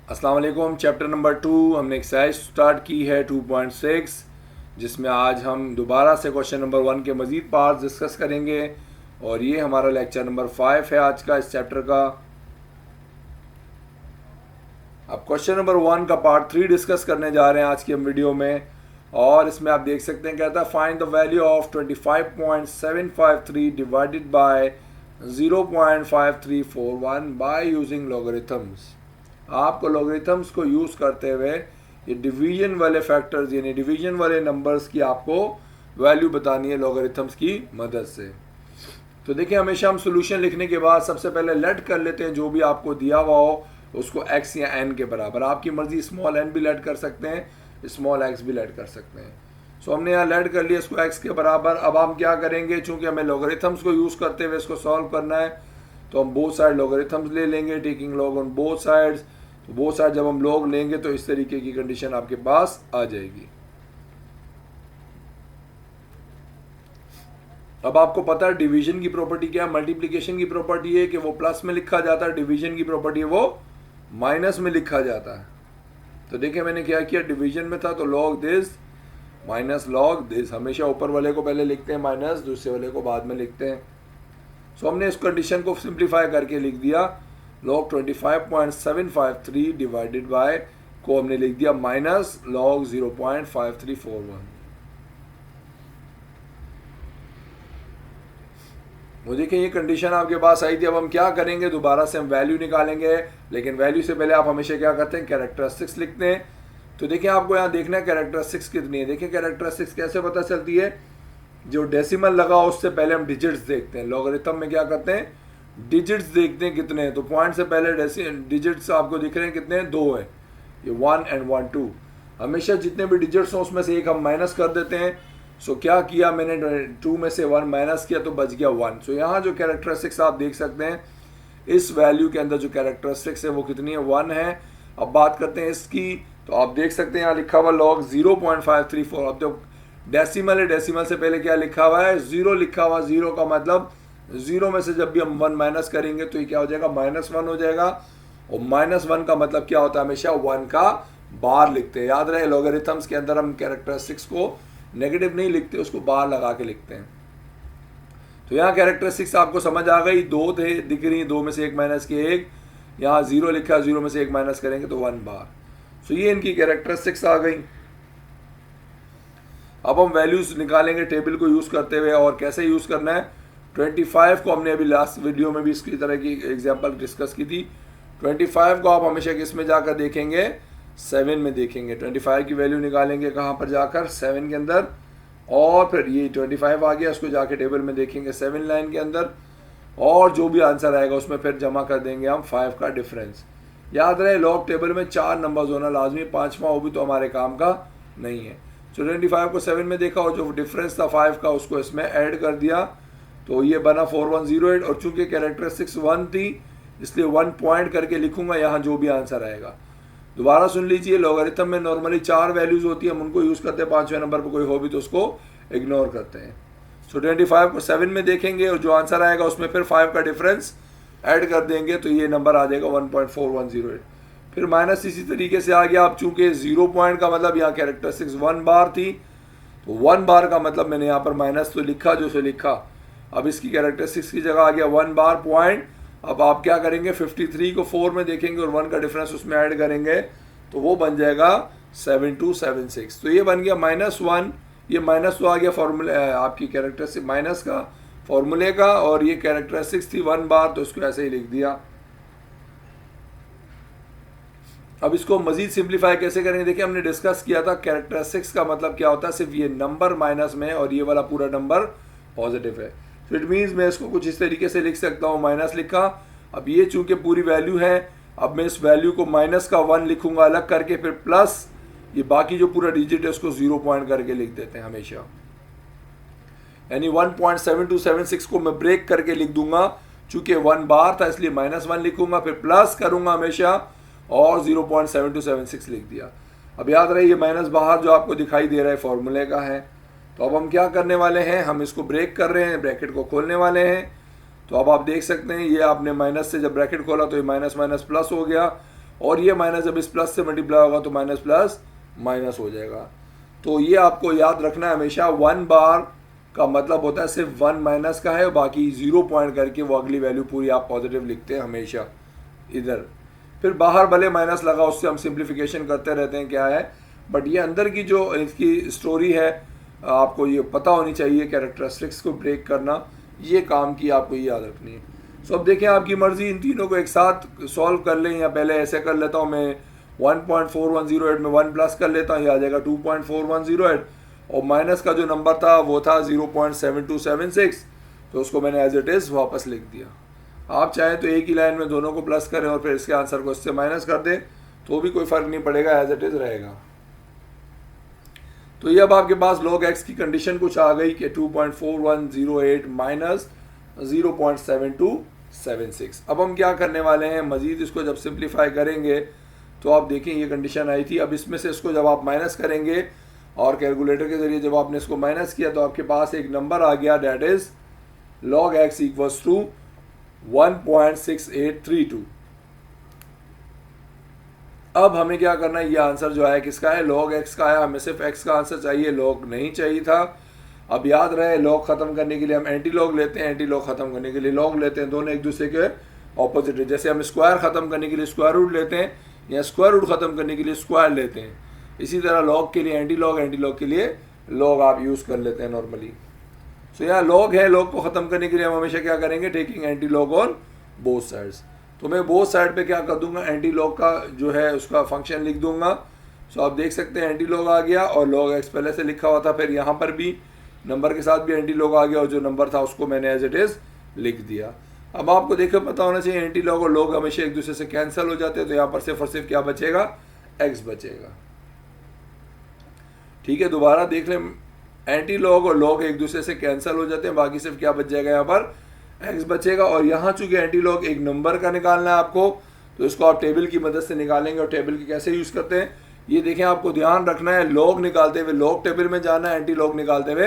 अस्सलाम वालेकुम। Chapter number 2 हमने एक्सरसाइज स्टार्ट की है 2.6, जिसमें आज हम दोबारा से क्वेश्चन नंबर 1 के मज़ीद पार्ट्स डिस्कस करेंगे और ये हमारा लेक्चर नंबर 5 है आज का इस चैप्टर का। अब क्वेश्चन नंबर 1 का पार्ट 3 डिस्कस करने जा रहे हैं आज की हम वीडियो में, और इसमें आप देख सकते हैं कहता है find the value of 25.753 divided by 0.5341 by using logarithms. आपको लॉगरिथम्स को यूज़ करते हुए ये डिवीजन वाले फैक्टर्स यानी डिवीजन वाले नंबर्स की आपको वैल्यू बतानी है लॉगरिथम्स की मदद से। तो देखिए, हमेशा हम सोल्यूशन लिखने के बाद सबसे पहले लेट कर लेते हैं जो भी आपको दिया हुआ हो उसको x या n के बराबर। आपकी मर्जी स्मॉल n भी लेट कर सकते हैं, स्मॉल x भी लेट कर सकते हैं। सो हमने यहाँ लेट कर लिया इसको x के बराबर। अब हम क्या करेंगे, चूंकि हमें लॉगरिथम्स को यूज़ करते हुए इसको सॉल्व करना है तो हम बोथ साइड लॉगरिथम्स ले लेंगे, taking log on both sides. तो बोथ साइड जब हम लॉग लेंगे तो इस तरीके की कंडीशन आपके पास आ जाएगी। अब आपको पता है डिवीजन की प्रॉपर्टी क्या है, मल्टीप्लिकेशन की प्रॉपर्टी है कि वो प्लस में लिखा जाता है, डिवीजन की प्रॉपर्टी है वो माइनस में लिखा जाता है। तो देखिए मैंने क्या किया, डिवीजन में था तो log this minus log this. हमेशा ऊपर वाले को पहले लिखते हैं माइनस, दूसरे वाले को बाद में लिखते हैं। सो हमने इस कंडीशन को सिंप्लीफाई करके लिख दिया, लॉग 25.753 डिवाइडेड बाय को हमने लिख दिया माइनस लॉग 0.5341। वो देखिए ये कंडीशन आपके पास आई थी। अब हम क्या करेंगे, दोबारा से हम वैल्यू निकालेंगे, लेकिन वैल्यू से पहले आप हमेशा क्या करते हैं, कैरेक्टरिस्टिक्स लिखते हैं। तो देखिए आपको यहाँ देखना है कैरेक्टरिस्टिक्स कितनी है। देखिए कैरेक्टरिस्टिक्स कैसे पता चलती है, जो डेसिमल लगा उससे पहले हम डिजिट्स देखते हैं। लॉगरिथम में क्या करते हैं, डिजिट्स देखते हैं कितने हैं। तो पॉइंट से पहले डिजिट्स आपको दिख रहे हैं कितने हैं, 2 है, ये 1 and 1 2। हमेशा जितने भी डिजिट्स हों उसमें से एक हम माइनस कर देते हैं। सो क्या किया मैंने, 2 में से 1 माइनस किया तो बच गया 1। सो यहाँ जो कैरेक्टरिस्टिक्स आप देख सकते हैं, इस वैल्यू के अंदर जो कैरेक्टरिस्टिक्स है वो कितनी है, 1 है। अब बात करते हैं इसकी, तो आप देख सकते हैं यहाँ लिखा हुआ लॉग 0.534। अब जो डेसिमल है, डेसिमल से पहले क्या लिखा हुआ है, 0 लिखा हुआ। 0 का मतलब 0 में से जब भी हम 1 माइनस करेंगे तो ये क्या हो जाएगा, -1 हो जाएगा। और -1 का मतलब क्या होता है, हमेशा 1 का बार लिखते हैं। याद रहे लॉगरिथम्स के अंदर हम कैरेक्टरिस्टिक्स को नेगेटिव नहीं लिखते, उसको बार लगा के लिखते हैं। तो यहाँ कैरेक्टरिस्टिक्स आपको समझ आ गई, 2 थे दिख रही, 2 में से 1 माइनस किए 1। यहाँ 0 लिखा, 0 में से 1 माइनस करेंगे तो 1 बार। सो ये इनकी कैरेक्टरिस्टिक्स आ गई। अब हम वैल्यूज निकालेंगे टेबल को यूज़ करते हुए। और कैसे यूज़ करना है, 25 को हमने अभी लास्ट वीडियो में भी इसकी तरह की एग्जांपल डिस्कस की थी। 25 को आप हमेशा किस में जाकर देखेंगे, 7 में देखेंगे। 25 की वैल्यू निकालेंगे कहाँ पर जाकर, 7 के अंदर। और फिर ये 25 आ गया, उसको जाके टेबल में देखेंगे 7 लाइन के अंदर, और जो भी आंसर आएगा उसमें फिर जमा कर देंगे हम 5 का डिफरेंस। याद रहे लॉग टेबल में 4 नंबर्स होना लाजमी, 5वां वो भी तो हमारे काम का नहीं है। तो 25 को 7 में देखा और जो डिफरेंस था 5 का उसको इसमें ऐड कर दिया, तो ये बना 4108। और चूंकि कैरेक्टरिस्टिक्स 1 थी इसलिए 1 पॉइंट करके लिखूंगा यहाँ जो भी आंसर आएगा। दोबारा सुन लीजिए, लॉगरिथम में नॉर्मली 4 वैल्यूज होती है, हम उनको यूज़ करते हैं, 5वें नंबर पर कोई हो भी तो उसको इग्नोर करते हैं। सो 25 को 7 में देखेंगे और जो आंसर आएगा उसमें फिर 5 का डिफरेंस ऐड कर देंगे, तो ये नंबर आ जाएगा 1.4108। फिर माइनस इसी तरीके से आ गया। अब चूंकि 0 पॉइंट का मतलब यहाँ कैरेक्टरिस्टिक्स 1 बार थी, तो 1 बार का मतलब मैंने यहाँ पर माइनस तो लिखा जो से लिखा। अब इसकी कैरेक्टरिस्टिक्स की जगह आ गया 1 बार पॉइंट। अब आप क्या करेंगे, 53 को 4 में देखेंगे और 1 का डिफरेंस उसमें ऐड करेंगे, तो वो बन जाएगा 7276। तो ये बन गया -1। ये माइनस तो आ गया फॉर्मूले आपकी कैरेक्टरिस्टिक माइनस का फॉर्मूले का, और ये कैरेक्टरिस्टिक्स थी 1 बार तो उसको ऐसे ही लिख दिया। अब इसको मजीद सिंप्लीफाई कैसे करेंगे, देखिए हमने डिस्कस किया था कैरेक्टरिस्टिक्स का मतलब क्या होता है, सिर्फ ये नंबर माइनस में और ये वाला पूरा नंबर पॉजिटिव है। तो इट मीन्स मैं इसको कुछ इस तरीके से लिख सकता हूँ, माइनस लिखा। अब ये चूंकि पूरी वैल्यू है, अब मैं इस वैल्यू को माइनस का 1 लिखूंगा अलग करके, फिर प्लस ये बाकी जो पूरा डिजिट है उसको 0 पॉइंट करके लिख देते हैं हमेशा। यानी 1.7276 को मैं ब्रेक करके लिख दूंगा, चूंकि 1 बार था इसलिए -1 लिखूंगा, फिर प्लस करूंगा हमेशा और 0.7276 लिख दिया। अब याद रहे ये माइनस बाहर जो आपको दिखाई दे रहा है फॉर्मूले का है। तो अब हम क्या करने वाले हैं, हम इसको ब्रेक कर रहे हैं, ब्रैकेट को खोलने वाले हैं। तो अब आप देख सकते हैं ये आपने माइनस से जब ब्रैकेट खोला तो ये माइनस माइनस प्लस हो गया, और ये माइनस जब इस प्लस से मल्टीप्लाई होगा तो माइनस प्लस माइनस हो जाएगा। तो ये आपको याद रखना है हमेशा, 1 बार का मतलब होता है सिर्फ 1 माइनस का है, बाकी 0 पॉइंट करके वो अगली वैल्यू पूरी आप पॉजिटिव लिखते हैं हमेशा इधर। फिर बाहर भले माइनस लगा, उससे हम सिंप्लीफिकेशन करते रहते हैं क्या है, बट ये अंदर की जो इसकी स्टोरी है आपको ये पता होनी चाहिए, कैरेक्टरिस्टिक्स को ब्रेक करना, ये काम की आपको ये याद रखनी है। सो अब देखें आपकी मर्जी, इन तीनों को एक साथ सॉल्व कर लें, या पहले ऐसे कर लेता हूँ मैं 1.4108 में 1 प्लस कर लेता हूँ, ये आ जाएगा 2.4108, और माइनस का जो नंबर था वो था 0.7276, तो उसको मैंने एज इट इज़ वापस लिख दिया। आप चाहें तो एक ही लाइन में दोनों को प्लस करें और फिर इसके आंसर को इससे माइनस कर दें, तो भी कोई फ़र्क नहीं पड़ेगा, एज इट इज़ रहेगा। तो ये अब आपके पास log x की कंडीशन कुछ आ गई कि 2.4108 माइनस 0.7276। अब हम क्या करने वाले हैं, मज़ीद इसको जब सिंप्लीफाई करेंगे तो आप देखें ये कंडीशन आई थी। अब इसमें से इसको जब आप माइनस करेंगे और कैलकुलेटर के ज़रिए जब आपने इसको माइनस किया तो आपके पास एक नंबर आ गया, that is log x equals to 1.6832। अब हमें क्या करना है, ये आंसर जो है किसका है, log x का है, हमें सिर्फ x का आंसर चाहिए, log नहीं चाहिए था। अब याद रहे log ख़त्म करने के लिए हम एंटी log लेते हैं, एंटी log ख़त्म करने के लिए log लेते हैं, दोनों एक दूसरे के ऑपोजिट है। जैसे हम स्क्वायर ख़त्म करने के लिए स्क्वायर रूट लेते हैं या स्क्वायर रूट ख़त्म करने के लिए स्क्वायर लेते हैं, इसी तरह log के लिए एंटी log के लिए log आप यूज़ कर लेते हैं नॉर्मली। सो यहाँ log है, log को ख़त्म करने के लिए हम हमेशा क्या करेंगे, taking anti log on both sides. तो मैं बोथ साइड पे क्या कर दूंगा, एंटी log का जो है उसका फंक्शन लिख दूंगा। सो आप देख सकते हैं एंटी log आ गया और log x पहले से लिखा हुआ था, फिर यहाँ पर भी नंबर के साथ भी एंटी log आ गया और जो नंबर था उसको मैंने एज इट इज़ लिख दिया। अब आपको देखो पता होना चाहिए एंटी log और log हमेशा एक दूसरे से कैंसिल हो जाते हैं, तो यहाँ पर सिर्फ और सिर्फ क्या बचेगा, x बचेगा। ठीक है, दोबारा देख लें, एंटी log और log एक दूसरे से कैंसिल हो जाते हैं, बाकी सिर्फ क्या बच जाएगा, यहाँ पर x बचेगा। और यहाँ चूंकि एंटी log एक नंबर का निकालना है आपको, तो इसको आप टेबल की मदद से निकालेंगे। और टेबल की कैसे यूज़ करते हैं ये देखें, आपको ध्यान रखना है, log निकालते हुए log टेबल में जाना है, एंटी log निकालते हुए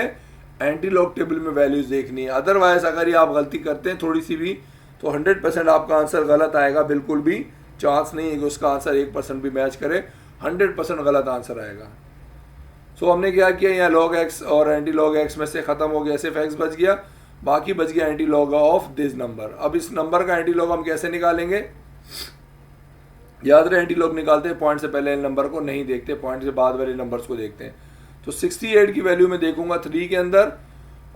एंटी log टेबल में वैल्यूज़ देखनी है। अदरवाइज अगर ये आप गलती करते हैं थोड़ी सी भी, तो 100% आपका आंसर गलत आएगा, बिल्कुल भी चांस नहीं है कि उसका आंसर 1% भी मैच करे, 100% गलत आंसर आएगा। सो हमने क्या किया, यहाँ log x और एंटी log x में से ख़त्म हो गया, सिर्फ x बच गया, बाकी बच गया anti log of this number. अब इस नंबर का एंटी log हम कैसे निकालेंगे, याद रहे एंटी log निकालते हैं पॉइंट से पहले नंबर को नहीं देखते, पॉइंट से बाद वाले नंबर्स को देखते हैं। तो 68 की वैल्यू में देखूंगा 3 के अंदर,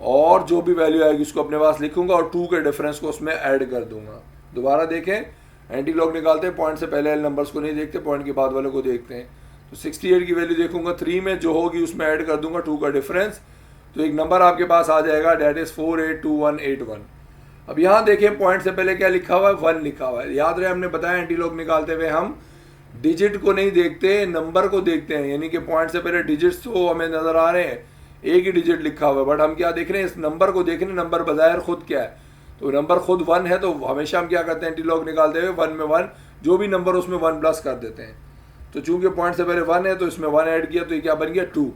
और जो भी वैल्यू आएगी उसको अपने पास लिखूंगा और 2 के डिफरेंस को उसमें ऐड कर दूंगा। दोबारा देखें, एंटी log निकालते हैं पॉइंट से पहले वाले नंबर्स को नहीं देखते, पॉइंट के बाद वाले को देखते हैं। तो 68 की वैल्यू देखूंगा, 3 में जो होगी उसमें ऐड कर दूंगा 2 का डिफरेंस, तो एक नंबर आपके पास आ जाएगा, डेट इज़ 482181। अब यहाँ देखें पॉइंट से पहले क्या लिखा हुआ है, 1 लिखा हुआ है। याद रहे हमने बताया एंटी log निकालते हुए हम डिजिट को नहीं देखते, नंबर को देखते हैं, यानी कि पॉइंट से पहले डिजिट्स तो हमें नज़र आ रहे हैं, एक ही डिजिट लिखा हुआ है, बट हम क्या देख रहे हैं, इस नंबर को देख रहे हैं, नंबर बज़ाहिर खुद क्या है, तो नंबर खुद 1 है, तो हमेशा हम क्या करते हैं एंटी log निकालते हुए 1 में 1, जो भी नंबर उसमें 1 प्लस कर देते हैं। तो चूंकि पॉइंट से पहले 1 है तो इसमें 1 ऐड किया, तो ये क्या बन गया 2।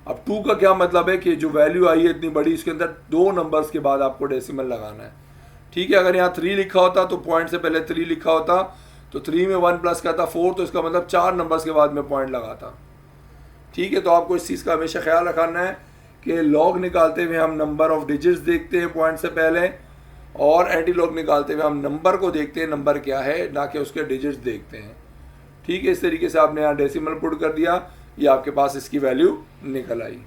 अब 2 का क्या मतलब है कि जो वैल्यू आई है इतनी बड़ी, इसके अंदर 2 नंबर्स के बाद आपको डेसिमल लगाना है। ठीक है, अगर यहाँ 3 लिखा होता तो पॉइंट से पहले 3 लिखा होता, तो 3 में 1 प्लस करता 4, तो इसका मतलब 4 नंबर्स के बाद में पॉइंट लगाता। ठीक है, तो आपको इस चीज़ का हमेशा ख्याल रखना है कि log निकालते हुए हम नंबर ऑफ डिजिट्स देखते हैं पॉइंट से पहले, और एंटी log निकालते हुए हम नंबर को देखते हैं, नंबर क्या है, ना कि उसके डिजिट्स देखते हैं। ठीक है, इस तरीके से आपने यहाँ डेसिमल पुट कर दिया, ये आपके पास इसकी वैल्यू निकल आई।